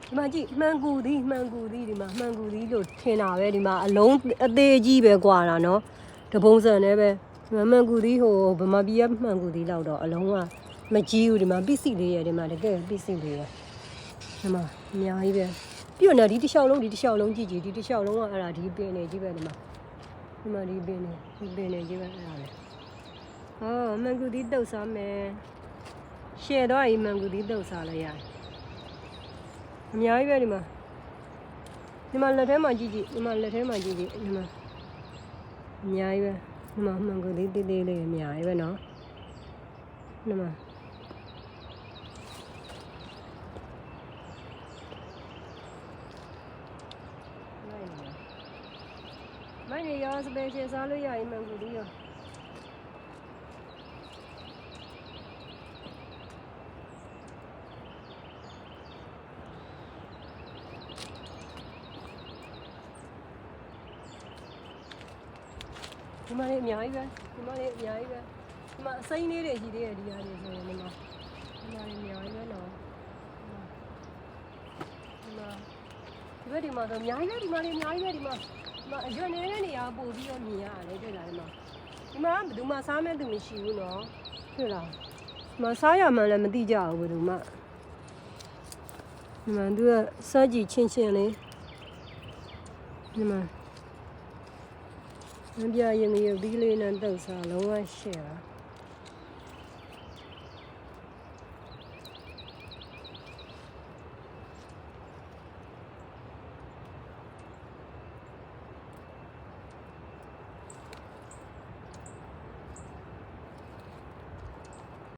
ဒီမှာကြည့်မှန်ကူသည်ဒီမှာမှန်ကူသည်လို့ထင်တာပဲဒီမှာအလုံးအသေးကြီးပဲကွာတာနော်တပုံစံနဲ့ပဲမှန်ကူသည်ဟိုဗမာပြည်ကမှန်ကူသည်လောက်တော့အလုံးကမကြီးဘူးဒီမှာပစ္စည်းလေးရဒီမှာတကယ်ပစ္စည်းလေးရဒီမှာအများကြီးပဲပြီးတော့ဒီတစ်လျှောက်လုံးကြည့်ကြည့်ဒီတစ်လျှောက်လုံးကအဲ့ဒါဒီပင်နေကြီးပဲဒီမှာဒီပင်နေကြီးပဲအဲ့ဒါပဲဟောမှန်ကူသည်တုတ်စားမယ်ရှယ်တော့အိမ်မှန်ကူသည်တုတ်စားလိုက်ရတယ်အများကြီးပဲဒီမှာလက်ထဲမှာကြည့်ဒီမှာလက်ထဲမှာကြည့်ဒီမှာအများကြီးပဲဒီမှာမှန်ကူသေးသေးလေးအများကြီးပဲနော်ဒီမှာမိုင်းနေရောစပယ်ရှယ်စားလို့ရရင်မှန်ကူသေးရောဒီမှာလေးအများကြီးပဲဒီမှာအစိမ်းလေးတွေရှိသေးတယ်ဒီဟာတွေဆိုရင်ဒီမှာအများကြီးပဲနော်ဒီဘက်ဒီမှာတော့အများကြီးပဲဒီမှာအရွယ်နေတဲ့နေရာပို့ပြီးတော့မြင်ရတယ်တွေ့လားဒီမှာဘယ်သူမှစားမဲ့သူမရှိဘူးနော်တွေ့လားဒီမှာစားရမှန်းလည်းမသိကြဘူးဘယ်သူမှဒီမှာသူကစားကြည့်ချင်းလေးဒီမှာအပြာရင်ရုပ်ဒီလေးနဲ့တုတ်စားလုံးဝရှယ်တာ